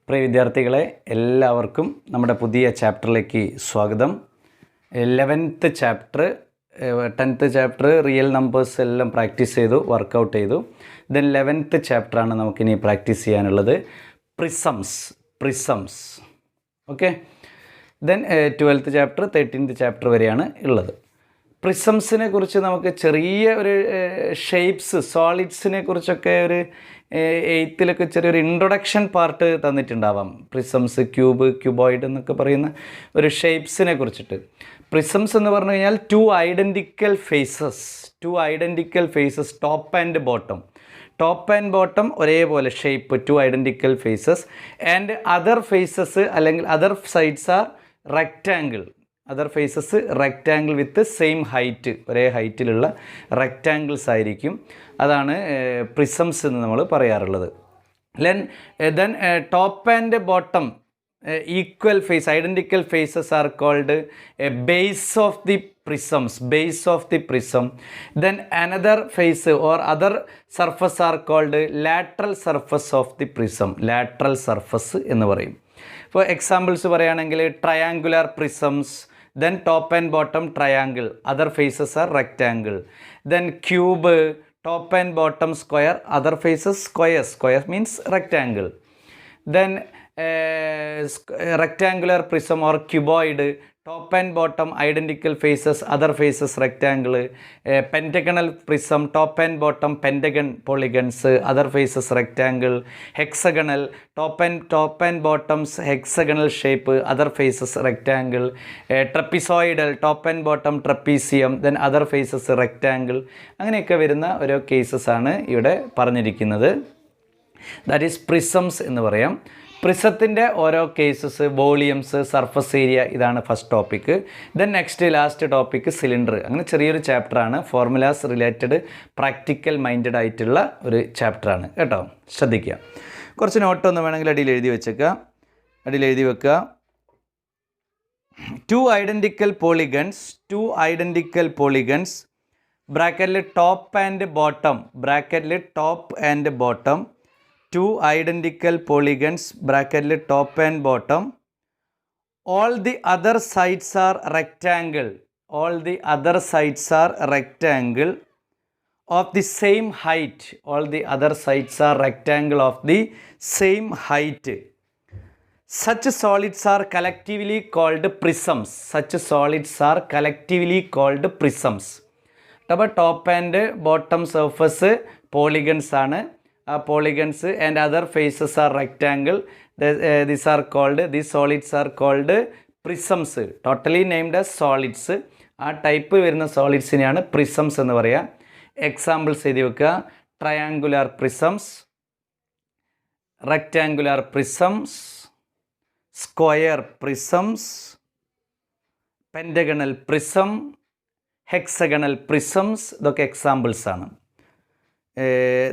പ്രിയ വിദ്യാർത്ഥികളെ, എല്ലാവർക്കും നമ്മുടെ പുതിയ ചാപ്റ്ററിലേക്ക് സ്വാഗതം. 11th chapter 10th chapter real numbers എല്ലാം പ്രാക്ടീസ് ചെയ്തു, വർക്കൗട്ട് ചെയ്തു. ദെൻ 11th ചാപ്റ്ററാണ് നമുക്കിനി പ്രാക്ടീസ് ചെയ്യാനുള്ളത്, prisms. Okay. Then 12th chapter 13th chapter വരെയാണ് ഉള്ളത്. പ്രിസംസിനെ കുറിച്ച് നമുക്ക് ചെറിയ ഒരു ഷേപ്സ്, സോളിഡ്സിനെ കുറിച്ചൊക്കെ ഒരു 8th ചെറിയൊരു ഇൻട്രൊഡക്ഷൻ പാർട്ട് തന്നിട്ടുണ്ടാവാം. പ്രിസംസ്, ക്യൂബ്, ക്യൂബോയിഡ് എന്നൊക്കെ പറയുന്ന ഒരു ഷേപ്സിനെ കുറിച്ചിട്ട്. പ്രിസംസ് എന്ന് പറഞ്ഞു കഴിഞ്ഞാൽ two identical faces, top and bottom ഒരേപോലെ shape, two identical faces and other faces അല്ലെങ്കിൽ other sides are rectangle. With same height, ഒരേ ഹൈറ്റിലുള്ള റെക്റ്റാങ്കിൾസ് ആയിരിക്കും. അതാണ് പ്രിസംസ് എന്ന് നമ്മൾ പറയാറുള്ളത്. Then top and bottom equal face, identical faces are called base of the prism. Then another face or other surface are called lateral surface of the prism. lateral surface എന്ന് പറയും. For examples പറയുകയാണെങ്കിൽ triangular prisms, then top and bottom triangle, other faces are rectangle. Then cube, top and bottom square, other faces square means rectangle. Then rectangular prism or cuboid, top and bottom identical faces, other faces rectangle. Pentagonal prism, top and bottom pentagon polygons, other faces rectangle. Hexagonal, top and bottoms hexagonal shape, other faces rectangle. Trapezoidal, top and bottom trapezium, then other faces rectangle. അങ്ങനെയൊക്കെ വരുന്ന ഓരോ cases ആണ് ഇവിടെ പറഞ്ഞിരിക്കുന്നത്. That is prisms എന്ന് പറയാം. പ്രിസത്തിൻ്റെ ഓരോ cases, volumes, surface area, ഇതാണ് first topic. Then last topic cylinder. അങ്ങനെ ചെറിയൊരു ചാപ്റ്ററാണ്, ഫോർമുലാസ് റിലേറ്റഡ് പ്രാക്ടിക്കൽ മൈൻഡഡ് ആയിട്ടുള്ള ഒരു ചാപ്റ്ററാണ് കേട്ടോ. ശ്രദ്ധിക്കുക. കുറച്ച് നോട്ടൊന്നും വേണമെങ്കിൽ അടിയിൽ എഴുതി വെക്കുക. ടു ഐഡൻറ്റിക്കൽ പോളിഗൺസ് ബ്രാക്കറ്റിൽ top and bottom. Two identical polygons bracket top and bottom. All the other sides are rectangle. Of the same height. Such solids are collectively called prisms. അപ്പോൾ top and bottom surface polygons ആണ്. polygons and other faces are rectangle. These solids are called prisms, totally named as solids. ആ type വരുന്ന സോളിഡ്സിനെയാണ് prisms എന്ന് പറയുക. Examples എഴുതി വെക്കുക. Triangular prisms, rectangular prisms, square prisms, pentagonal prism, hexagonal prisms. ഇതൊക്കെ examples ആണ്.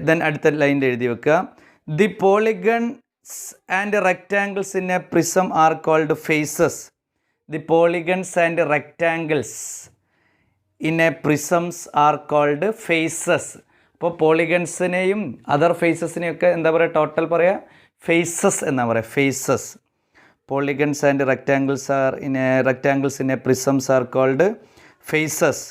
ദെൻ അടുത്ത ലൈനിൽ എഴുതി വെക്കുക. The polygons and rectangles in a prism are called faces. The polygons and rectangles in a prisms are called faces. അപ്പോൾ പോളിഗൺസിനെയും other ഫേസസിനെയൊക്കെ എന്താ പറയുക, ടോട്ടൽ പറയുക ഫേസസ് എന്നാ പറയുക, faces. Polygons and rectangles in a prisms are called faces.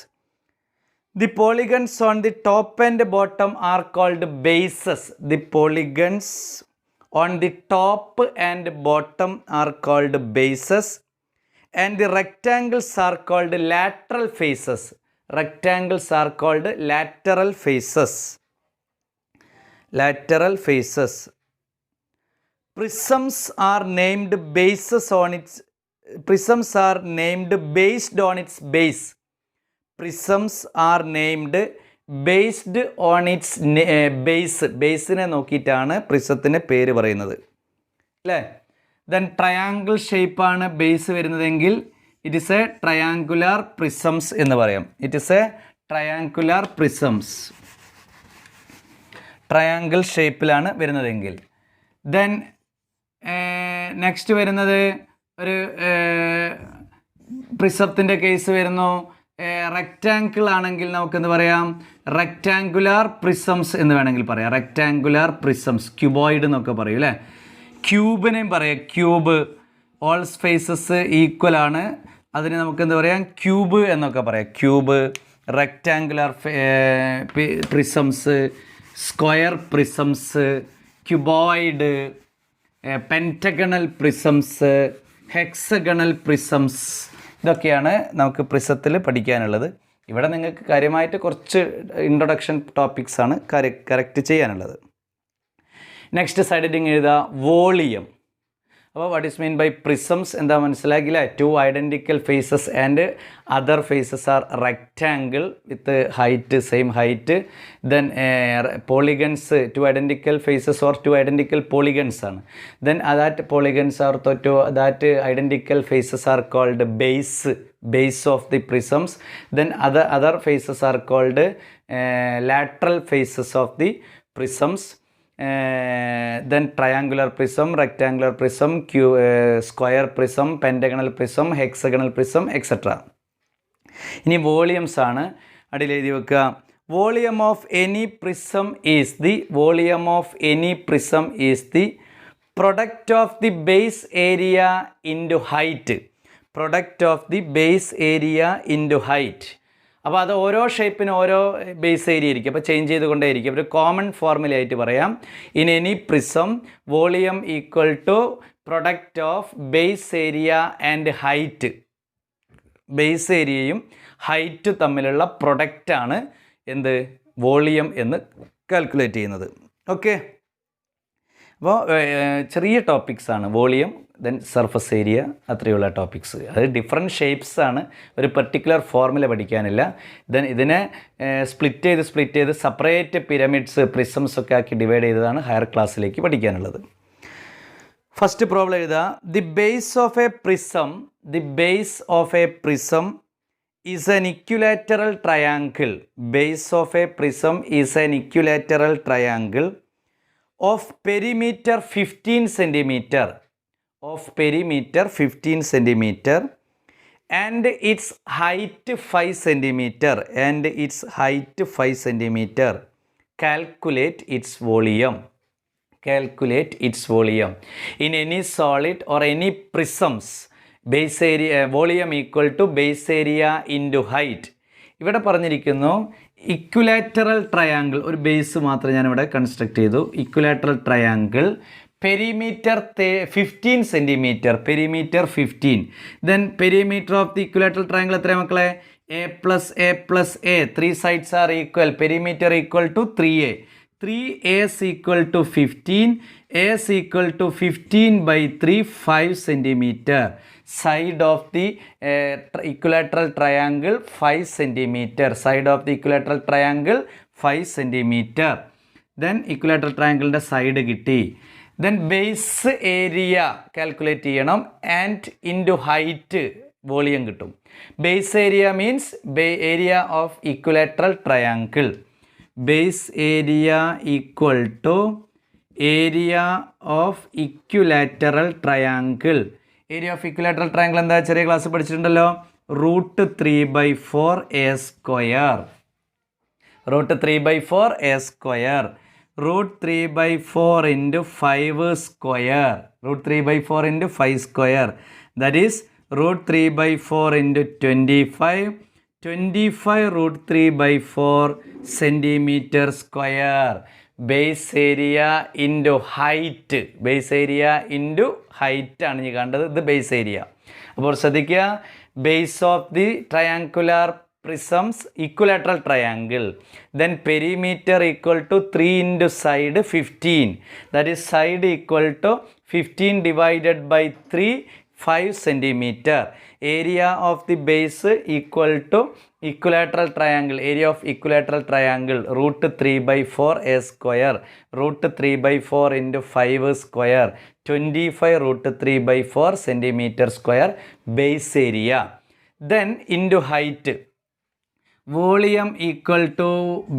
The polygons on the top and bottom are called bases. The polygons on the top and bottom are called bases. And the rectangles are called lateral faces. Prisms are named based on its base. ബേസിനെ നോക്കിയിട്ടാണ് പ്രിസത്തിന് പേര് പറയുന്നത്, അല്ലേ? Then triangle ഷേപ്പാണ് base വരുന്നതെങ്കിൽ it is A triangular prisms എന്ന് പറയാം. Triangle ഷേപ്പിലാണ് വരുന്നതെങ്കിൽ. ദെൻ നെക്സ്റ്റ് വരുന്നത് ഒരു പ്രിസത്തിൻ്റെ കേസ് വരുന്നു. റെക്റ്റാങ്കിൾ ആണെങ്കിൽ നമുക്കെന്ത് പറയാം, റെക്റ്റാങ്കുലാർ പ്രിസംസ് എന്ന് വേണമെങ്കിൽ പറയാം. റെക്റ്റാങ്കുലാർ പ്രിസംസ്, ക്യൂബോയിഡ് എന്നൊക്കെ പറയും, അല്ലേ? ക്യൂബിനെയും പറയാം ക്യൂബ്. ഓൾ സ്പേസസ് ഈക്വൽ ആണ്, അതിന് നമുക്ക് എന്താ പറയാം ക്യൂബ് എന്നൊക്കെ പറയാം. Cube, rectangular prisms, square prisms, cuboid, pentagonal prisms, hexagonal prisms, ഇതൊക്കെയാണ് നമുക്ക് പ്രിസത്തിൽ പഠിക്കാനുള്ളത്. ഇവിടെ നിങ്ങൾക്ക് കാര്യമായിട്ട് കുറച്ച് ഇൻട്രൊഡക്ഷൻ ടോപ്പിക്സ് ആണ് കറക്റ്റ് ചെയ്യാനുള്ളത്. നെക്സ്റ്റ് സൈഡ് ഹെഡിങ് എഴുതുക വോളിയം. അപ്പോൾ what is mean by prisms എന്താ മനസ്സിലാക്കില്ല? 2 identical faces and other faces are rectangle with height same height. Then polygons 2 identical faces or 2 identical polygons ആണ്. Then that polygons are that identical faces are called base of the prisms. Then other faces are called lateral faces of the prisms. Then triangular prism, rectangular prism, square prism, pentagonal prism, hexagonal prism, etc. ഇനി volumes ആണ്. അടിയിൽ എഴുതി വെക്കുക. Volume of any prism is the product of the base area into height. Product of the base area into height. അപ്പോൾ അത് ഓരോ ഷേപ്പിന് ഓരോ base area ഇരിക്കും, അപ്പോൾ ചേഞ്ച് ചെയ്തുകൊണ്ടേയിരിക്കും. ഒരു കോമൺ ഫോർമുലയായിട്ട് പറയാം. In any prism volume equal to product of base area and height. Base ഏരിയയും ഹൈറ്റ് തമ്മിലുള്ള പ്രൊഡക്റ്റാണ് എന്ത് വോളിയം എന്ന് കാൽക്കുലേറ്റ് ചെയ്യുന്നത്. ഓക്കെ, അപ്പോൾ ചെറിയ ടോപ്പിക്സ് ആണ് വോളിയം, ദെൻ സർഫസ് ഏരിയ, അത്രയുള്ള ടോപ്പിക്സ്. അത് ഡിഫറെൻറ്റ് ഷേപ്സ് ആണ്, ഒരു പെർട്ടിക്കുലർ ഫോർമുല പഠിക്കാനില്ല. ദെൻ ഇതിനെ സ്പ്ലിറ്റ് ചെയ്ത് സെപ്പറേറ്റ് പിരമിഡ്സ് പ്രിസംസ് ഒക്കെ ആക്കി ഡിവൈഡ് ചെയ്തതാണ് ഹയർ ക്ലാസ്സിലേക്ക് പഠിക്കാനുള്ളത്. ഫസ്റ്റ് പ്രോബ്ലം എഴുതുക. The base of a prism is an equilateral triangle. Base of a prism is an equilateral triangle of perimeter 15 centimeter. and its height 5 centimeter. Calculate its volume. In any solid or any prisms, base area volume equal to base area into height. ഇവിടെ പറഞ്ഞിരിക്കുന്നു equilateral triangle, ഒരു base മാത്രം ഞാനിവിടെ construct ചെയ്തു. Equilateral triangle perimeter 15 centimeter. Perimeter 15. Then perimeter of the equilateral triangle എത്രയാണ് മക്കളെ? a plus a. 3 sides are equal. Perimeter equal to 3a. 3a is equal to 15. a is equal to 15 by 3, 5 centimeter. Side of the equilateral triangle 5 centimeter. Side of the equilateral triangle 5 centimeter. Then equilateral triangle side കിട്ടി. Then base area calculate ചെയ്യണം and into height volume കിട്ടും. Base area means area of equilateral triangle. Base area equal to area of equilateral triangle. Area of equilateral triangle എന്താ ചെറിയ class പഠിച്ചിട്ടുണ്ടല്ലോ? √3/4 a square. √3/4 a square. √3/4 into 5 square. √3/4 into 5 square. That is √3/4 into 25. 25 √3/4 centimeter square. Base area into height. Base area into height ആണ് ഈ കണ്ടത്. ഇത് base area. അപ്പോൾ ശ്രദ്ധിക്കുക, base of the triangular prisms equilateral triangle. Then perimeter equal to 3 into side 15. That is side equal to 15 divided by 3, 5 centimeter. Area of the base equal to equilateral triangle. Area of equilateral triangle √3/4 a square. √3/4 into 5 square. 25 √3/4 centimeter square base area. Then into height. Volume equal to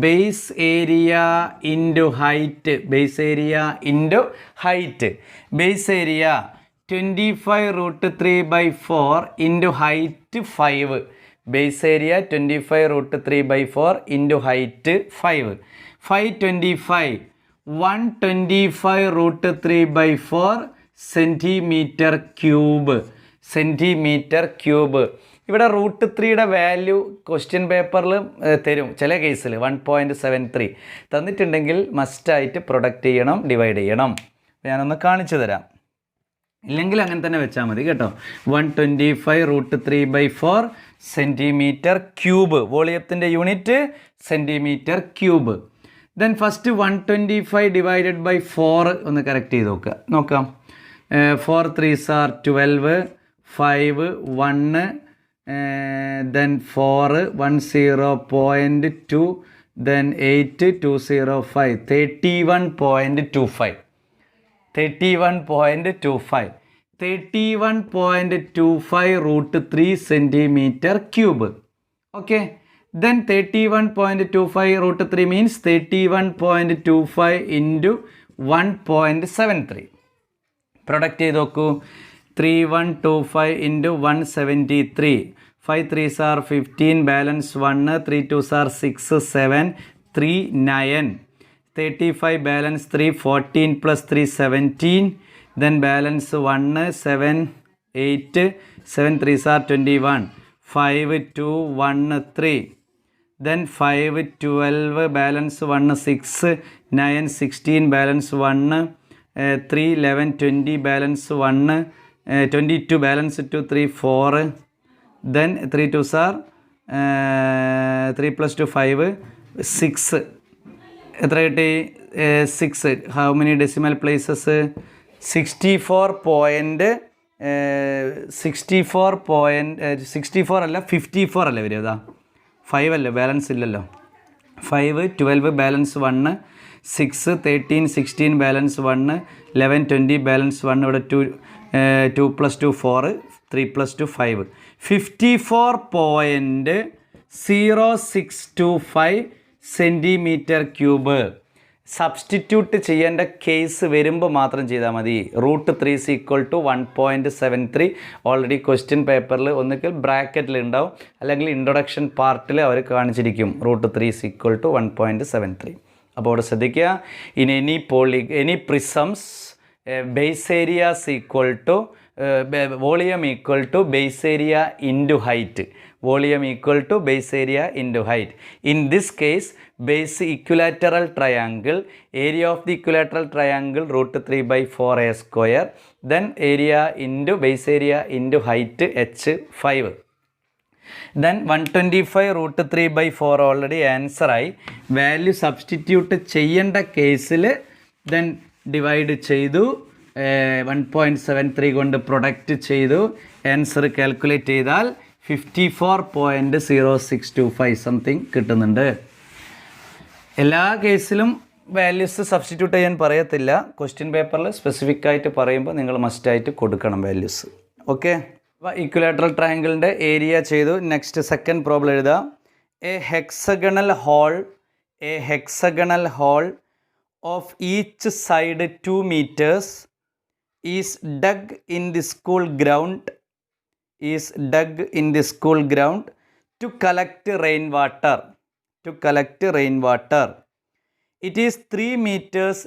base area into height. Base area into height. Base area 25 √3/4 into height 5. Base area 25 √3/4 into height 5. 525. 125 √3/4 centimetre cube. Centimetre cube. ഇവിടെ √3 value question പേപ്പറിൽ തരും ചില കേസിൽ 1.73 തന്നിട്ടുണ്ടെങ്കിൽ മസ്റ്റായിട്ട് product ചെയ്യണം, divide ചെയ്യണം. ഞാനൊന്ന് കാണിച്ചു തരാം. ഇല്ലെങ്കിൽ അങ്ങനെ തന്നെ വെച്ചാൽ മതി കേട്ടോ. 125√3/4 സെൻറ്റിമീറ്റർ ക്യൂബ്. വോളിയത്തിൻ്റെ unit centimetre cube. Then first 125 divided by 4 ഒന്ന് കറക്റ്റ് ചെയ്ത് നോക്കാം. 4 3s are 12, 5 1, then 4 10.2, then 8 205, 31.25. 31.25 centimetre cube. Okay. Then 31.25 means 31.25 into 1.73. Product ചെയ്ത് നോക്കൂ. 3125 into 173. 5 3s are 15, balance 1, 3 2s are 6 7 3 9. 35 balance 3, 14 plus 3 17. Then balance 1 7 8, 7 3s are 21, 5 2 1 3. Then 5 12 balance 1 6, 9 16 balance 1, 3 11 20 balance 1, 22 balance 2 3 4. Then 3 2s are 3 plus 2 5 6. എത്ര കിട്ടി? 6. How many decimal places? 64 അല്ല 54 അല്ലേ വരും? അതാ 5 അല്ലേ, balance ഇല്ലല്ലോ. 5 12 ബാലൻസ് 1, 6 13 16 ബാലൻസ് 1, 11 20 ബാലൻസ് 1. ഇവിടെ 2 plus 2 4, 3 plus 2 5. 54.0625 centimetre cube. Substitute ചെയ്യേണ്ട കേസ് വരുമ്പോൾ മാത്രം ചെയ്താൽ മതി. √3 = 1.73. ഓൾറെഡി ക്വസ്റ്റ്യൻ പേപ്പറിൽ ഒന്നുകിൽ ബ്രാക്കറ്റിൽ ഉണ്ടാവും, അല്ലെങ്കിൽ ഇൻട്രൊഡക്ഷൻ പാർട്ടിൽ അവർ കാണിച്ചിരിക്കും √3 = 1.73. അപ്പോൾ അവിടെ ശ്രദ്ധിക്കുക. In any prisms base areas equal to volume equal to base area into height. Volume equal to base area into height. In this case, base equilateral triangle, area of the equilateral triangle √3/4a square, then area into base area into height h5. Then 125 √3/4 already answer ആയി. Value substitute ചെയ്യേണ്ട കേസിൽ then divide ചെയ്തു, 1.73 കൊണ്ട് product ചെയ്തു, answer calculate ചെയ്താൽ 54.0625 something കിട്ടുന്നുണ്ട്. എല്ലാ കേസിലും വാല്യൂസ് സബ്സ്റ്റിറ്റ്യൂട്ട് ചെയ്യാൻ പറയത്തില്ല. ക്വസ്റ്റ്യൻ പേപ്പറിൽ സ്പെസിഫിക് ആയിട്ട് പറയുമ്പോൾ നിങ്ങൾ മസ്റ്റായിട്ട് കൊടുക്കണം വാല്യൂസ്. ഓക്കെ. അപ്പോൾ ഇക്വലാറ്ററൽ ട്രയാങ്കിളിൻ്റെ ഏരിയ ചെയ്തു. നെക്സ്റ്റ് സെക്കൻഡ് പ്രോബ്ലം എഴുതാം. A hexagonal hole of each side 2 meters is dug in the school ground to collect rainwater. It is 3 meters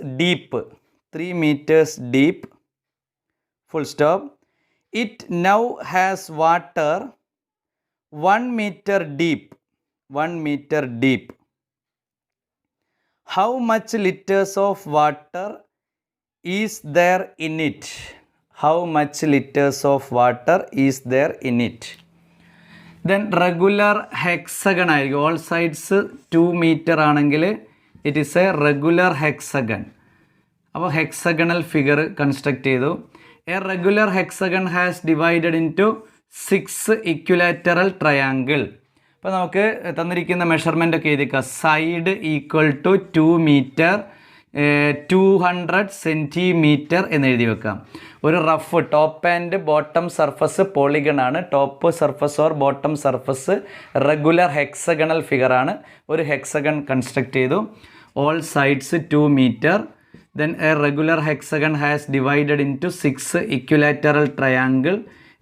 deep, full stop. It now has water 1 meter deep. How much liters of water is there in it? Then regular hexagon ആയിരിക്കും. all sides 2 meter ആണെങ്കിൽ it is a regular hexagon. അപ്പോൾ hexagonal figure construct ചെയ്തു. A regular hexagon has divided into 6 equilateral triangle. അപ്പോൾ നമുക്ക് തന്നിരിക്കുന്ന measurement ഒക്കെ എഴുതിക്കുക. Side equal to 2 meter, 200 centimetre എന്ന് എഴുതി വെക്കാം. ഒരു rough top and bottom surface polygon ആണ്. Top surface or bottom surface regular hexagonal ഫിഗറാണ്. ഒരു ഹെക്സഗൺ കൺസ്ട്രക്ട് ചെയ്തു. All sides 2 meter. Then a regular hexagon has divided into 6 equilateral triangle.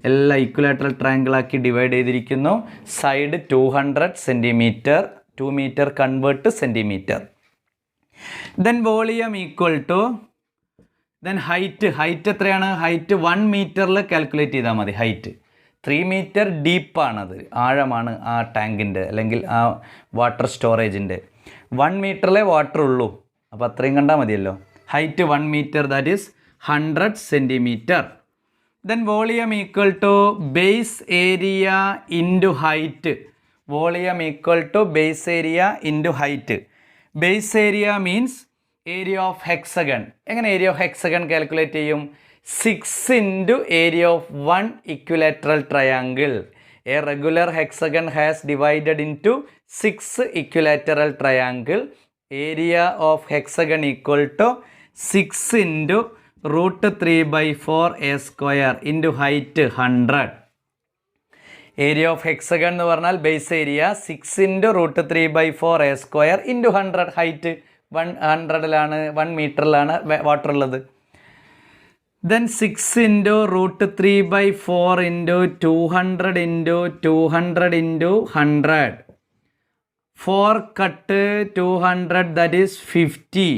എല്ലാ equilateral triangle ആക്കി ഡിവൈഡ് ചെയ്തിരിക്കുന്നു. Side 200 centimetre, 2 meter convert centimetre. Then volume equal to then height എത്രയാണ്? Height 1 മീറ്ററിൽ calculate ചെയ്താൽ മതി. ഹൈറ്റ് 3 മീറ്റർ ഡീപ്പാണത്, ആഴമാണ് ആ ടാങ്കിൻ്റെ അല്ലെങ്കിൽ ആ വാട്ടർ സ്റ്റോറേജിൻ്റെ. 1 മീറ്ററിലെ വാട്ടർ ഉള്ളൂ, അപ്പോൾ അത്രയും കണ്ടാൽ മതിയല്ലോ. Height 1 metre, that is 100 centimetre. Then volume equal to base area into height. Volume equal to base area into height. Base area means area of hexagon. എങ്ങനെ ഏരിയ ഓഫ് ഹെക്സഗൺ കാൽക്കുലേറ്റ് ചെയ്യും? 6 into area of 1 equilateral triangle. A regular hexagon has divided into 6 equilateral triangle. Area of hexagon equal to 6 into √3/4 a square into height 100. Area of hexagon എന്ന് പറഞ്ഞാൽ base area 6 into √3/4 a square into 100. Height 100ലാണ്, 1 മീറ്ററിലാണ് water ഉള്ളത്. Then 6 into √3/4 into 200 into 200 into 100. 4 cut 200, that is 50.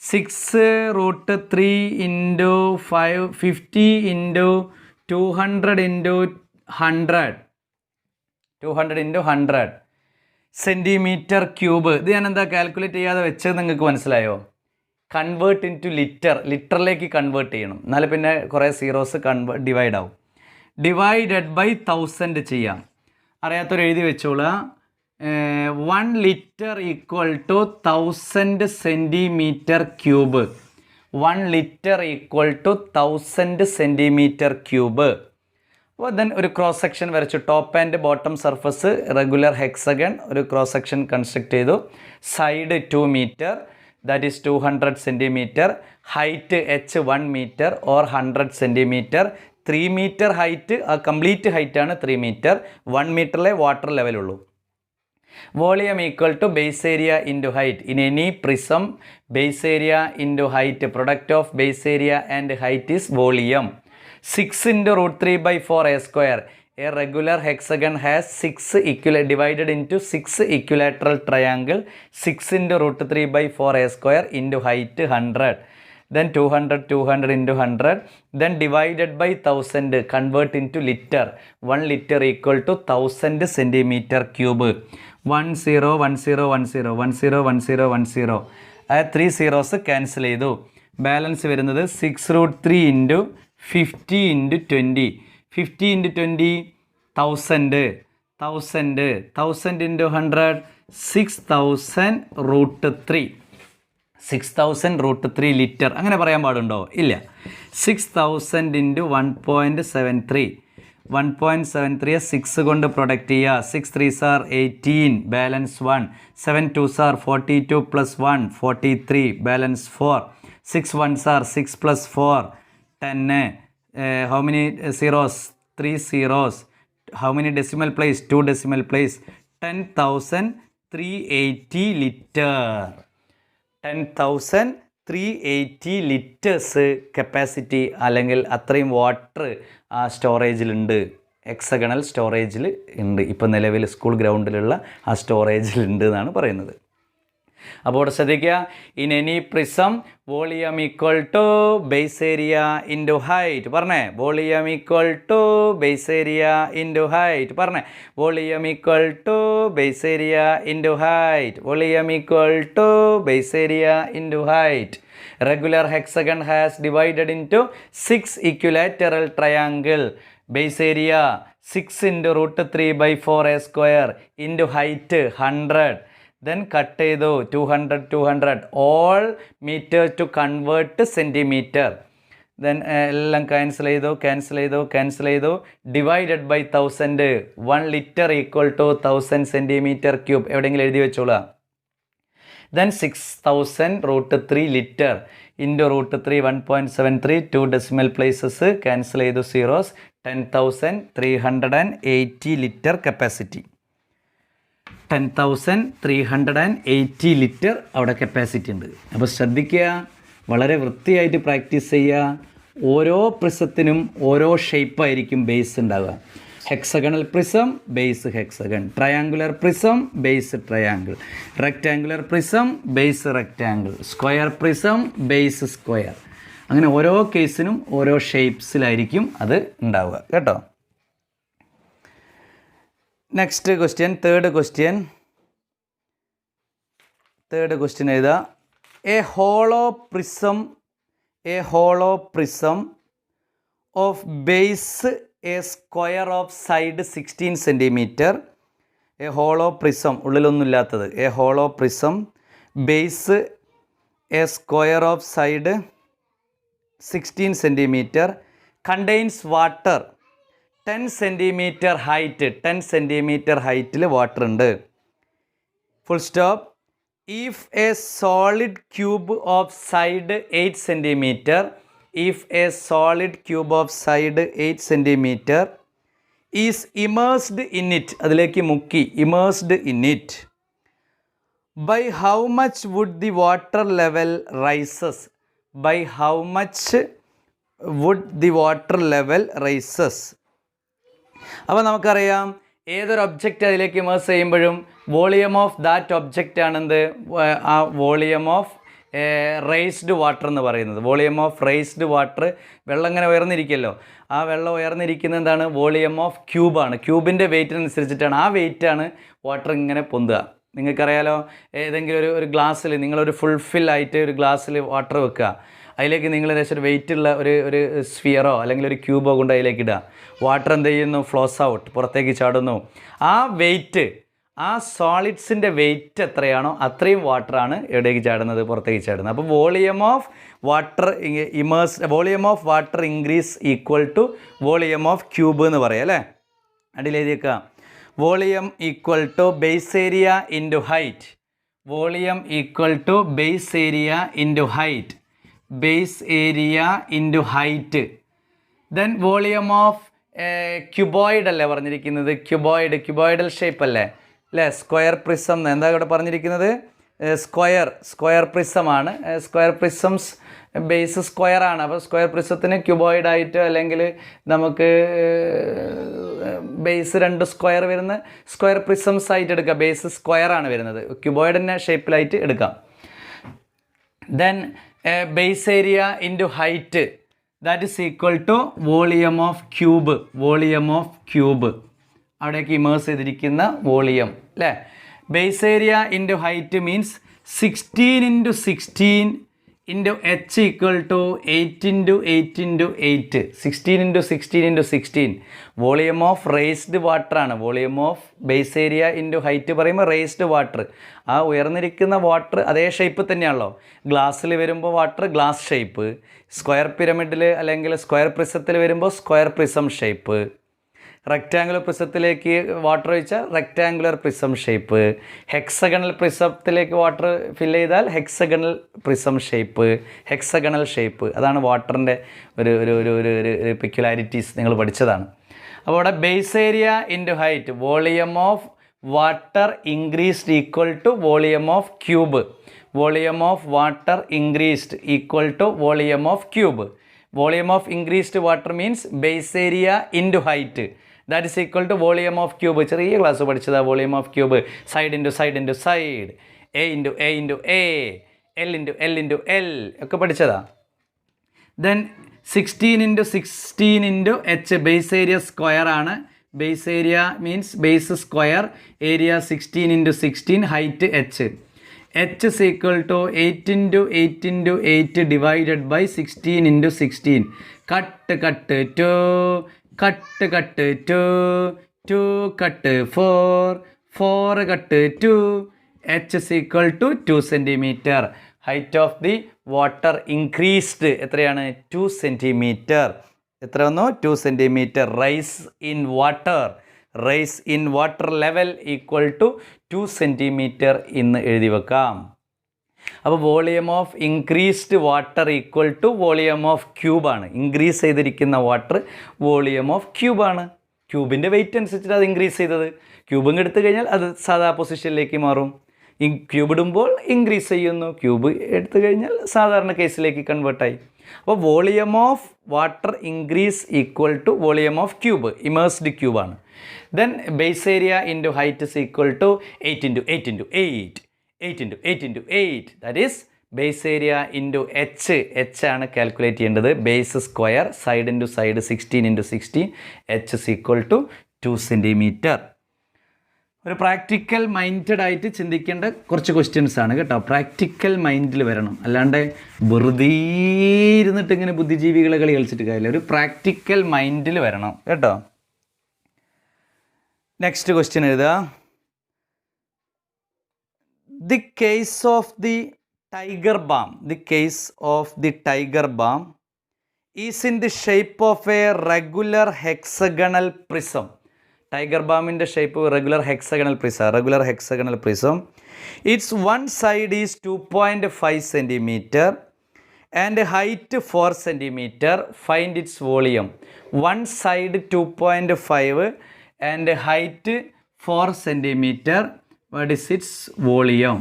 6 √3 into 50 into 200 into 100. 200 into 100 centimetre cube. ഇത് ഞാൻ എന്താ calculate ചെയ്യാതെ വെച്ചത് നിങ്ങൾക്ക് മനസ്സിലായോ? കൺവേർട്ട് ഇൻ ടു ലിറ്ററിലേക്ക് കൺവേർട്ട് ചെയ്യണം, എന്നാലും പിന്നെ കുറേ സീറോസ് ഡിവൈഡ് ആവും. ഡിവൈഡഡ് ബൈ 1000 ചെയ്യാം. അറിയാത്തൊരു എഴുതി വെച്ചോളാം. 1 litre equal to 1000 centimetre cube. 1 litre equal to 1000 centimetre cube. അപ്പോൾ ദെൻ ഒരു ക്രോസ് സെക്ഷൻ വരച്ചു. Top and bottom surface regular hexagon ഒരു ക്രോസ് സെക്ഷൻ കൺസ്ട്രക്ട് ചെയ്തു. Side 2 metre, that is 200 centimetre. Height h 1 metre or 100 centimetre. 3 metre height, ആ complete ഹൈറ്റാണ് 3 metre. 1 മീറ്ററിലെ water ലെവലുള്ളൂ. Volume equal to base area into height. In any prism base area into height, product of base area and height is volume. 6 into √3/4 a square. A regular hexagon has 6 divided into 6 equilateral triangle. 6 into √3/4 a square into height 100. Then 200 into 100. Then divided by 1000. Convert into liter. 1 liter equal to 1000 centimeter cube. 10 10 10 10 10 10. ആ 3 zeros cancel ചെയ്തു. Balance വരുന്നത് 6√3 into 50 into 20. 50 into 20 1000. 1000 into 100 6000√3. 6000√3 litre. അങ്ങനെ പറയാൻ പാടുണ്ടോ? ഇല്ല. 6000 into 1.73. 1.73 6 കൊണ്ട് product ചെയ്യുക. 6 3s are 18, balance 1. 7 2s are 42 plus 1 43, balance 4. 6 1s are 6 plus 4 10. How many zeros? 3 zeros. How many decimal place? 2 decimal place. 10,380 liter. 10,380 litres capacity അല്ലെങ്കിൽ അത്രയും water ആ സ്റ്റോറേജിലുണ്ട്, hexagonal സ്റ്റോറേജിൽ ഉണ്ട്. ഇപ്പോൾ നിലവിൽ സ്കൂൾ ഗ്രൗണ്ടിലുള്ള ആ സ്റ്റോറേജിലുണ്ട് എന്നാണ് പറയുന്നത്. അപ്പോൾ ഇവിടെ ശ്രദ്ധിക്കുക. In any prism volume equal to base area into height. പറഞ്ഞേ volume equal to base area into height. പറഞ്ഞേ volume equal to base area into height. Volume equal to base area into height. Regular hexagon has divided into 6 equilateral triangle. Base area 6 into √3/4 a square into height 100. Then cut ചെയ്തു 200 all meter to convert centimeter. Then എല്ലാം cancel ചെയ്തു divided by 1000. 1 litre equal to 1000 centimetre cube. എവിടെയെങ്കിലും എഴുതി വെച്ചോളാം. Then 6000√3 litre into √3 1.73 2 decimal places cancel ചെയ്തു zeros. 10,380 litre capacity. 10,380 litre അവിടെ capacity ഉണ്ട്. അപ്പോൾ ശ്രദ്ധിക്കുക, വളരെ വൃത്തിയായിട്ട് പ്രാക്ടീസ് ചെയ്യുക. ഓരോ പ്രിസത്തിനും ഓരോ ഷേപ്പായിരിക്കും ബേസ് ഉണ്ടാവുക. Hexagonal prism base hexagon, triangular prism base triangle, rectangular prism base rectangle, square prism base square. അങ്ങനെ ഓരോ കേസിനും ഓരോ ഷേപ്സിലായിരിക്കും അത് ഉണ്ടാവുക കേട്ടോ. നെക്സ്റ്റ് ക്വസ്റ്റ്യൻ, തേർഡ് ക്വസ്റ്റ്യൻ എഴുതുക. A hollow prism of base a square of side 16 centimetre. A hollow prism, ഉള്ളിലൊന്നുമില്ലാത്തത്. A hollow prism base a square of side 16 centimetre contains water 10 centimetre height. 10 centimetre ഹൈറ്റിൽ water ഉണ്ട്. Full stop. If a solid cube of side 8 centimeter, if a solid cube of side 8 centimeter is immersed in it, അതിലേക്ക് മുക്കി, immersed in it, by how much would the water level rises? By how much would the water level rises? അപ്പോൾ നമുക്കറിയാം ഏതൊരു object അതിലേക്ക് immerse ചെയ്യുമ്പോഴും volume of that object ആണെന്ത്, ആ volume of raised water എന്ന് പറയുന്നത്. വോളിയം ഓഫ് റേസ്ഡ് വാട്ടർ, വെള്ളം ഇങ്ങനെ ഉയർന്നിരിക്കുമല്ലോ, ആ വെള്ളം ഉയർന്നിരിക്കുന്നത് എന്താണ്, വോളിയം ഓഫ് ക്യൂബാണ്. ക്യൂബിൻ്റെ വെയിറ്റിനനുസരിച്ചിട്ടാണ്, ആ വെയിറ്റാണ് വാട്ടർ ഇങ്ങനെ പൊന്തുക. നിങ്ങൾക്കറിയാലോ, ഏതെങ്കിലും ഒരു ഗ്ലാസ്സിൽ നിങ്ങളൊരു ഫുൾഫിൽ ആയിട്ട് ഒരു ഗ്ലാസ്സിൽ വാട്ടർ വെക്കുക, അതിലേക്ക് നിങ്ങൾ ഏകദേശം ഒരു വെയിറ്റുള്ള ഒരു സ്ഫിയറോ അല്ലെങ്കിൽ ഒരു ക്യൂബോ കൊണ്ട് അതിലേക്ക് ഇടുക. വാട്ടർ എന്ത് ചെയ്യുന്നു, ഫ്ലോസ് ഔട്ട്, പുറത്തേക്ക് ചാടുന്നു. ആ വെയിറ്റ്, ആ സോളിഡ്സിൻ്റെ വെയിറ്റ് എത്രയാണോ അത്രയും വാട്ടറാണ് എവിടേക്ക് ചാടുന്നത്, പുറത്തേക്ക് ചാടുന്നത്. അപ്പോൾ volume of water increase equal to volume of cube എന്ന് പറയാം അല്ലേ. അടിയിലെഴുതിയേക്കാം, volume equal to base area into height. Volume equal to base area into height. Base area into height. Then volume of cuboid അല്ലേ പറഞ്ഞിരിക്കുന്നത്, cuboidal shape അല്ലേ, square prism എന്താ ഇവിടെ പറഞ്ഞിരിക്കുന്നത്, സ്ക്വയർ പ്രിസമാണ്. സ്ക്വയർ പ്രിസംസ് ബേസ് സ്ക്വയർ ആണ്. അപ്പോൾ square പ്രിസത്തിന് ക്യൂബോയിഡായിട്ട് അല്ലെങ്കിൽ നമുക്ക് ബേസ് 2 സ്ക്വയർ വരുന്ന സ്ക്വയർ പ്രിസംസ് ആയിട്ട് എടുക്കാം. ബേസ് സ്ക്വയർ ആണ് വരുന്നത്, ക്യൂബോയിഡിൻ്റെ ഷേപ്പിലായിട്ട് എടുക്കാം. Then base area into height, that is equal to volume of cube. Volume of cube, അവിടേക്ക് ഇമേഴ്സ് ചെയ്തിരിക്കുന്ന വോളിയം അല്ലേ. Base area into height means 16 × 16 into h equal to 8 × 8 × 8. 16 × 16 × 16. Volume of raised വാട്ടറാണ്. Volume of base area into height പറയുമ്പോൾ raised water, ആ ഉയർന്നിരിക്കുന്ന water അതേ shape തന്നെയാണല്ലോ. ഗ്ലാസ്സിൽ വരുമ്പോൾ വാട്ടർ ഗ്ലാസ് ഷേപ്പ്, സ്ക്വയർ പിരമിഡിൽ അല്ലെങ്കിൽ സ്ക്വയർ പ്രിസത്തിൽ വരുമ്പോൾ സ്ക്വയർ പ്രിസം ഷേപ്പ്, റെക്റ്റാങ്കുലർ പ്രിസത്തിലേക്ക് വാട്ടർ ഒഴിച്ചാൽ റെക്റ്റാങ്കുലർ പ്രിസം ഷേപ്പ്, ഹെക്സഗണൽ പ്രിസത്തിലേക്ക് വാട്ടർ ഫില്ല് ചെയ്താൽ hexagonal prism shape, hexagonal shape. അതാണ് വാട്ടറിൻ്റെ ഒരു പെക്യുലാരിറ്റീസ് നിങ്ങൾ പഠിച്ചതാണ്. അപ്പോൾ ഇവിടെ base area into height, volume of water increased equal to volume of cube. Volume of water increased equal to volume of cube. Volume of increased water means base area into height, that is equal to volume of cube. ചെറിയ class പഠിച്ചതാണ് volume of cube. Side into side into side, A into A into A, L into L into L ഒക്കെ പഠിച്ചതാണ്. Then 16 × 16 into H, base area square ആണ്. Base area means base square, area 16 × 16, height H. H is equal to 8 × 8 × 8 divided by 16 × 16. Cut 2, cut 2, 2 cut 4, 4 cut 2. H is equal to 2 centimetre. Height of the water increased എത്രയാണ്, 2 centimetre. എത്ര വന്നു, 2 centimetre. Rise in water level equal to 2 centimetre എന്ന് എഴുതി വെക്കാം. അപ്പോൾ volume of increased water equal to volume of ക്യൂബാണ്. Increase ചെയ്തിരിക്കുന്ന water volume of ക്യൂബാണ്. ക്യൂബിൻ്റെ വെയിറ്റ് അനുസരിച്ചിട്ട് അത് ഇൻക്രീസ് ചെയ്തത്. ക്യൂബ് എടുത്തു കഴിഞ്ഞാൽ അത് സാധാ പൊസിഷനിലേക്ക് മാറും. ക്യൂബ് ഇടുമ്പോൾ ഇൻക്രീസ് ചെയ്യുന്നു, ക്യൂബ് എടുത്തു കഴിഞ്ഞാൽ സാധാരണ കേസിലേക്ക് കൺവേർട്ടായി. അപ്പോൾ volume of water increase equal to volume of cube, immersed ക്യൂബാണ്. Then base area into height is equal to 8 × 8 × 8, 8 × 8 × 8, that is base area into h ആണ് കാൽക്കുലേറ്റ് ചെയ്യേണ്ടത്. Base square side into side 16 into 16 h is equal to 2 centimetre. ഒരു practical minded ആയിട്ട് ചിന്തിക്കേണ്ട കുറച്ച് questions ആണ് കേട്ടോ. Practical മൈൻഡിൽ വരണം, അല്ലാണ്ട് വെറുതെ ഇരുന്നിട്ട് ഇങ്ങനെ ബുദ്ധിജീവികളെ കളി കളിച്ചിട്ട് കാര്യമില്ല. ഒരു പ്രാക്ടിക്കൽ മൈൻഡിൽ വരണം കേട്ടോ. നെക്സ്റ്റ് ക്വസ്റ്റ്യൻ എഴുതുക. The case of the tiger balm is in the shape of a regular hexagonal prism. Tiger balm in the shape of regular hexagonal prism. Its one side is 2.5 centimeter and height 4 centimeter. Find its volume. One side 2.5 and height 4 centimeter. What is its volume?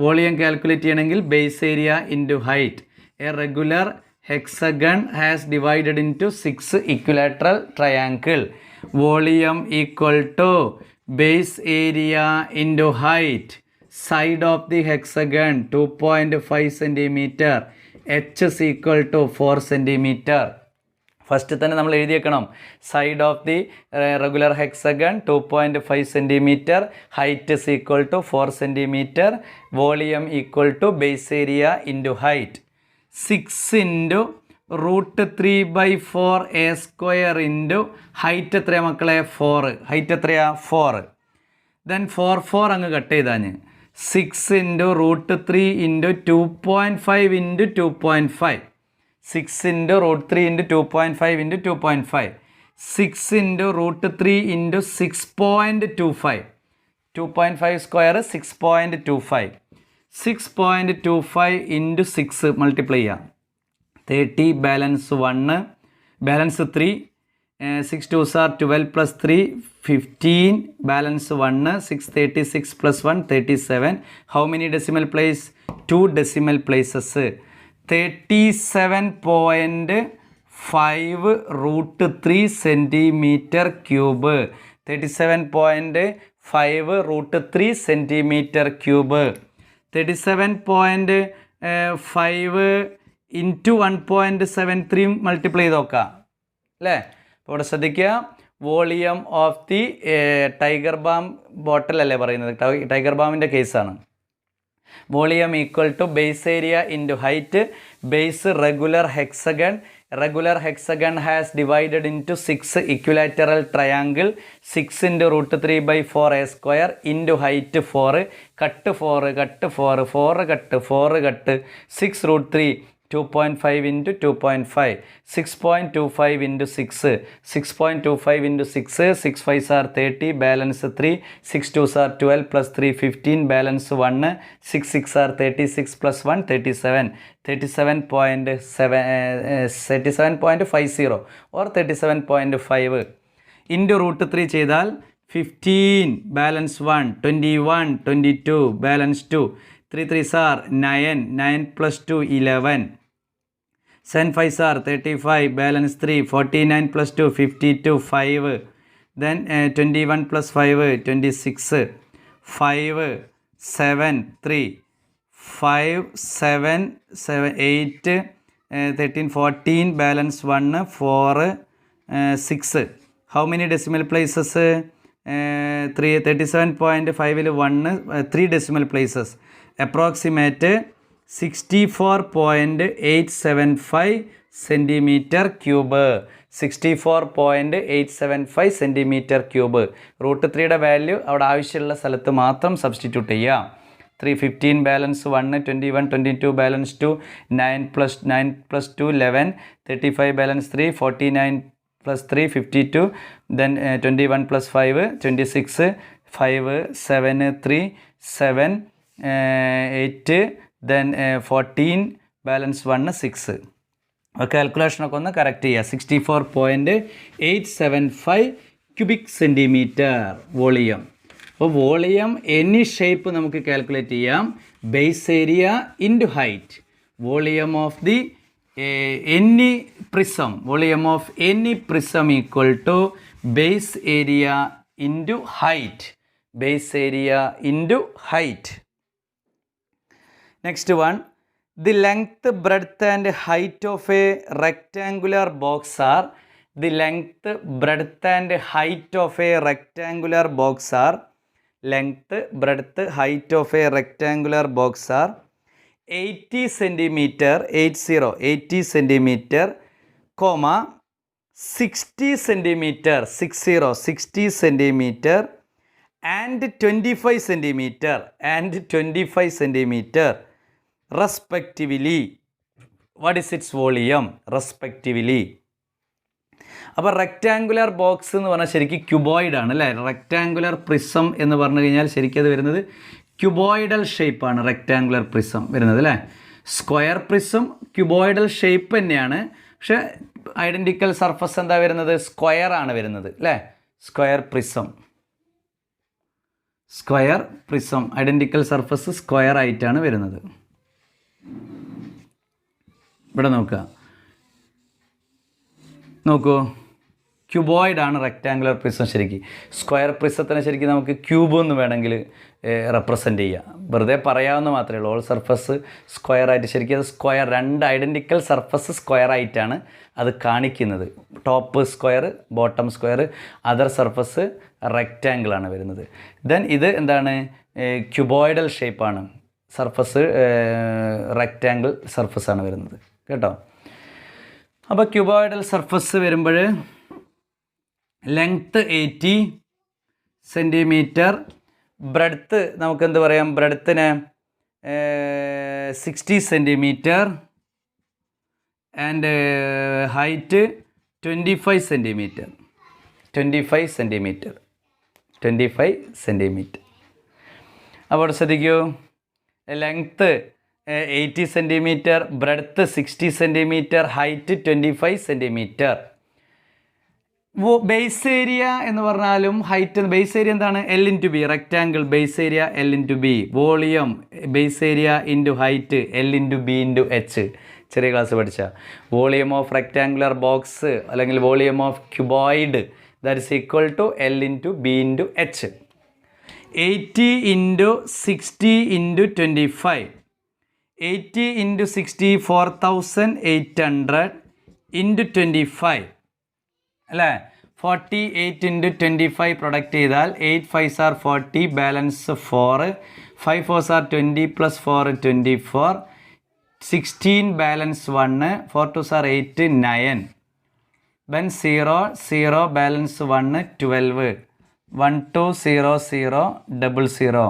Volume calculate ചെയ്യണമെങ്കിൽ base area into height. A regular hexagon has divided into 6 equilateral triangle. Volume equal to base area into height. Side of the hexagon 2.5 centimeter. H is equal to 4 centimeter. First തന്നെ നമ്മൾ എഴുതിയേക്കണം. Side of the regular hexagon 2.5 centimetre, height is equal to 4 centimetre, volume equal to base area into height. 6 into √3/4 a square into height എത്രയാണ് മക്കളെ? 4. Height എത്രയാണ്? 4. Then 4 അങ്ങ് cut ചെയ്താൽ 6 into √3 into 2.5 into 2.5. 6 into √3 into 2.5 into 2.5. 6 into √3 into 6.25. 2.5 square 6.25. 6.25 into 6 multiply ചെയ്യാം. 30 balance 1 balance 3. 6 2s are 12 plus 3 15 balance 1. 6 36 plus 1 37. How many decimal place? 2 decimal places. 37.5 √3 centimeter cube. 37.5 √3 centimeter cube. 37.5 into 1.73 multiply ചെയ്ത് നോക്കാം അല്ലേ? അപ്പോൾ ഇവിടെ ശ്രദ്ധിക്കുക, volume of the tiger balm bottle അല്ലേ പറയുന്നത്, tiger ബാമിൻ്റെ കേസാണ്. Volume equal to base area into height. Base regular hexagon has divided into 6 equilateral triangle. 6 into √3/4 a square into height 4. Cut 4 cut 4 4 cut 4 cut 6 √3 2.5 into 2.5. 6.25 into 6. 6.25 into 6. 6 5s are 30. Balance 3. 6 2s are 12 plus 3 15. Balance 1. 6 6 are 36 plus 1 37. 37.50 or 37.5 into √3 ചെയ്താൽ 15. Balance 1. 21 22. Balance 2. 3 3s are 9. 9 plus 2 11. 7 5s are 35. Balance 3. 49 plus 2 52. 5. Then 21 plus 5 26. 5 7 3. 5 7 7 8 13 14. Balance 1 4 6. How many decimal places? 37.5 1 3 decimal places. Approximate 64.875 centimeter cube. 64.875 centimeter cube. √3യുടെ value അവിടെ ആവശ്യമുള്ള സ്ഥലത്ത് മാത്രം substitute ചെയ്യാം. 315 balance 1 21 22 balance 2 9 plus 2 11 35 balance 3 49 plus 3 52 then 21 plus 5 26 5 7 3 7 8 then 14 balance 1 6. കാൽക്കുലേഷനൊക്കെ ഒന്ന് correct ചെയ്യുക. 64.875 cubic centimetre volume. അപ്പോൾ volume any shape നമുക്ക് calculate ചെയ്യാം. Base area into height. Volume of the any prism equal to base area into height. Base area into height. Next one, the length breadth and height of a rectangular box are the length breadth and height of a rectangular box are length breadth height of a rectangular box are 80 centimetre 80 centimetre 60 centimetre 60 centimetre and 25 centimetre respectively. What is its volume respectively? അപ്പോൾ rectangular box എന്ന് പറഞ്ഞാൽ ശരിക്കും cuboid ആണ് അല്ലേ. Rectangular prism എന്ന് പറഞ്ഞു കഴിഞ്ഞാൽ ശരിക്കും അത് വരുന്നത് ക്യൂബോയിഡൽ ഷേപ്പാണ് റെക്റ്റാങ്കുലർ പ്രിസം വരുന്നത് അല്ലേ. സ്ക്വയർ പ്രിസം ക്യൂബോയിഡൽ ഷേപ്പ് തന്നെയാണ്, പക്ഷേ ഐഡൻറ്റിക്കൽ സർഫസ് എന്താ വരുന്നത്? സ്ക്വയർ ആണ് വരുന്നത് അല്ലേ. Square prism identical surface square ആയിട്ടാണ് വരുന്നത്. ഇവിടെ നോക്കൂ ക്യൂബോയിഡ് ആണ് റെക്റ്റാങ്കുലർ പ്രിസം. ശരിക്കും സ്ക്വയർ പ്രിസത്തിനെ ശരിക്കും നമുക്ക് ക്യൂബ് എന്ന് വേണമെങ്കിൽ റെപ്രസെൻ്റ് ചെയ്യാം. വെറുതെ പറയാവുന്ന മാത്രമേ ഉള്ളൂ. ഓൾ സർഫസ് സ്ക്വയർ ആയിട്ട് ശരിക്കും അത് സ്ക്വയർ, രണ്ട് ഐഡൻറ്റിക്കൽ സർഫസ് സ്ക്വയർ ആയിട്ടാണ് അത് കാണിക്കുന്നത്. Top square, bottom square, other surface റെക്റ്റാങ്കിളാണ് വരുന്നത്. ദെൻ ഇത് എന്താണ്? ക്യൂബോയിഡൽ ഷേപ്പാണ് സർഫസ്, റെക്റ്റാങ്കിൾ സർഫസാണ് വരുന്നത് കേട്ടോ. അപ്പോൾ ക്യൂബോയിഡൽ സർഫസ് വരുമ്പോൾ ലെങ്ത്ത് 80 സെൻറ്റിമീറ്റർ, ബ്രെഡ്ത്ത് നമുക്കെന്ത് പറയാം? ബ്രെഡ്ത്തിന് 60 സെൻറ്റിമീറ്റർ ആൻഡ് ഹൈറ്റ് 25 സെൻറ്റിമീറ്റർ. അപ്പോൾ ശ്രദ്ധിക്കൂ, length 80 centimetre, breadth 60 centimetre, height 25 centimetre. Base area എന്ന് പറഞ്ഞാലും ഹൈറ്റ്, ബേസ് ഏരിയ എന്താണ്? L/B, rectangle base area L/B, volume base area into height L/B/H. ചെറിയ ക്ലാസ് പഠിച്ച വോളിയം ഓഫ് റെക്റ്റാങ്കുലർ ബോക്സ് അല്ലെങ്കിൽ volume of cuboid that is equal to L/B/H. 80 × 60 × 25. 80 × 60 4800 × 25 അല്ലേ. 48 × 25 product ചെയ്താൽ 8 5s are 40, balance 4, 5 4s are 20 + 4 24, 16 balance 1, 4 2s are 8 9, then 0 0 balance 1 12, 1 2 0 0 00.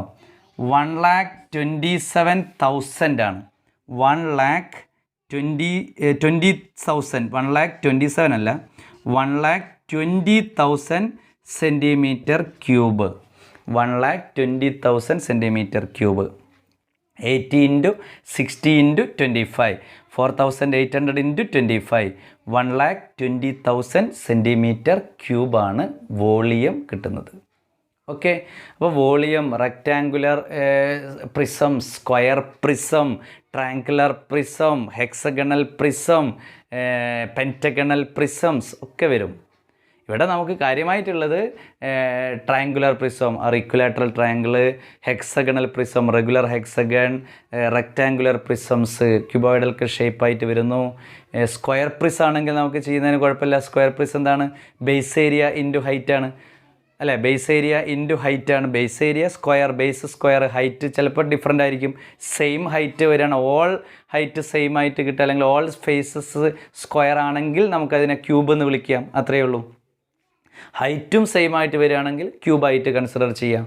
1,27,000 ആണ്. 1,20,000 1,27,000 അല്ല, 1,20,000 centimetre cube. 1,20,000 centimetre cube. 80 × 60 × 25, 4800 × 25, 1,20,000 centimetre ക്യൂബാണ് volume കിട്ടുന്നത്. Okay. അപ്പോൾ volume, rectangular prism, square prism, triangular prism, hexagonal prism, pentagonal prisms ഒക്കെ വരും. ഇവിടെ നമുക്ക് കാര്യമായിട്ടുള്ളത് triangular prism, equilateral triangle, hexagonal prism, regular hexagon, rectangular prisms cuboidal ഷേപ്പായിട്ട് വരുന്നു. സ്ക്വയർ പ്രിസ് ആണെങ്കിൽ നമുക്ക് ചെയ്യുന്നതിന് കുഴപ്പമില്ല. സ്ക്വയർ പ്രിസ് എന്താണ്? ബേസ് ഏരിയ ഇൻറ്റു ഹൈറ്റ് ആണ് അല്ലേ. ബേസ് ഏരിയ ഇൻറ്റു ഹൈറ്റ് ആണ്. Base area square, base square, height ചിലപ്പോൾ ഡിഫറെൻ്റ് ആയിരിക്കും. സെയിം ഹൈറ്റ് വരികയാണ്, ഓൾ ഹൈറ്റ് സെയിം ആയിട്ട് കിട്ടുക, അല്ലെങ്കിൽ ഓൾ ഫേസസ് സ്ക്വയർ ആണെങ്കിൽ നമുക്കതിനെ ക്യൂബ് എന്ന് വിളിക്കാം. അത്രയേ ഉള്ളൂ. ഹൈറ്റും സെയിം ആയിട്ട് വരികയാണെങ്കിൽ ക്യൂബായിട്ട് കൺസിഡർ ചെയ്യാം.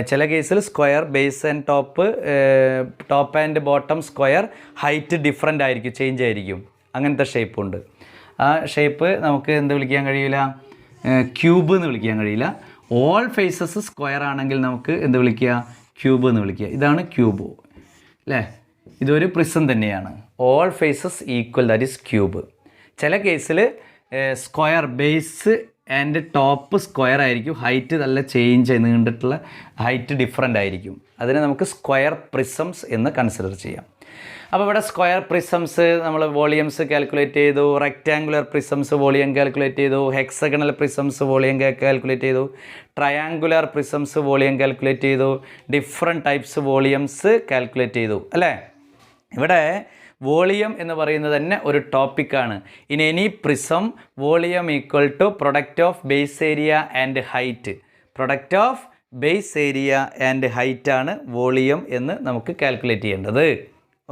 ചില കേസിൽ square, base and top and bottom square, height different ആയിരിക്കും, ചേഞ്ച് ആയിരിക്കും. അങ്ങനത്തെ ഷേപ്പുണ്ട്. ആ ഷേപ്പ് നമുക്ക് എന്ത് വിളിക്കാൻ കഴിയില്ല? ക്യൂബ് എന്ന് വിളിക്കാൻ കഴിയില്ല. ഓൾ ഫേസസ് സ്ക്വയർ ആണെങ്കിൽ നമുക്ക് എന്ത് വിളിക്കുക? ക്യൂബ് എന്ന് വിളിക്കുക. ഇതാണ് ക്യൂബ് അല്ലേ. ഇതൊരു പ്രിസം തന്നെയാണ്. All faces equal, that is cube. ചില കേസിൽ square, base and top square ആയിരിക്കും, ഹൈറ്റ് നല്ല ചേഞ്ച് നീണ്ടിട്ടുള്ള ഹൈറ്റ് ഡിഫറെൻ്റ് ആയിരിക്കും. അതിനെ നമുക്ക് സ്ക്വയർ പ്രിസംസ് എന്ന് കൺസിഡർ ചെയ്യാം. അപ്പോൾ ഇവിടെ സ്ക്വയർ പ്രിസംസ് നമ്മൾ വോളിയംസ് കാൽക്കുലേറ്റ് ചെയ്തു, റെക്റ്റാങ്കുലർ പ്രിസംസ് വോളിയം കാൽക്കുലേറ്റ് ചെയ്തു, ഹെക്സഗണൽ പ്രിസംസ് വോളിയം കാൽക്കുലേറ്റ് ചെയ്തു, ട്രയാങ്കുലർ പ്രിസംസ് വോളിയം കാൽക്കുലേറ്റ് ചെയ്തു, ഡിഫറെൻറ്റ് ടൈപ്സ് വോളിയംസ് കാൽക്കുലേറ്റ് ചെയ്തു അല്ലേ. ഇവിടെ വോളിയം എന്ന് പറയുന്നത് തന്നെ ഒരു ടോപ്പിക്കാണ്. In any prism volume equal to product of base area and height. Product of base area and height ആണ് വോളിയം എന്ന് നമുക്ക് കാൽക്കുലേറ്റ് ചെയ്യേണ്ടത്.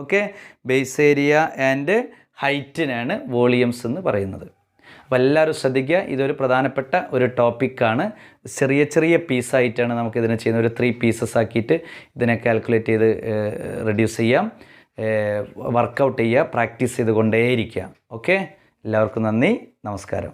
ഓക്കെ, ബേസ് ഏരിയ ആൻഡ് ഹൈറ്റിനാണ് വോളിയംസ് എന്ന് പറയുന്നത്. അപ്പോൾ എല്ലാവരും ശ്രദ്ധിക്കുക, ഇതൊരു പ്രധാനപ്പെട്ട ഒരു ടോപ്പിക്കാണ്. ചെറിയ ചെറിയ പീസായിട്ടാണ് നമുക്കിതിനെ ചെയ്യുന്നത്. ഒരു 3 പീസസ് ആക്കിയിട്ട് ഇതിനെ കാൽക്കുലേറ്റ് ചെയ്ത് റെഡ്യൂസ് ചെയ്യാം. വർക്കൗട്ട് ചെയ്യുക, പ്രാക്ടീസ് ചെയ്തുകൊണ്ടേയിരിക്കുക. ഓക്കെ, എല്ലാവർക്കും നന്ദി, നമസ്കാരം.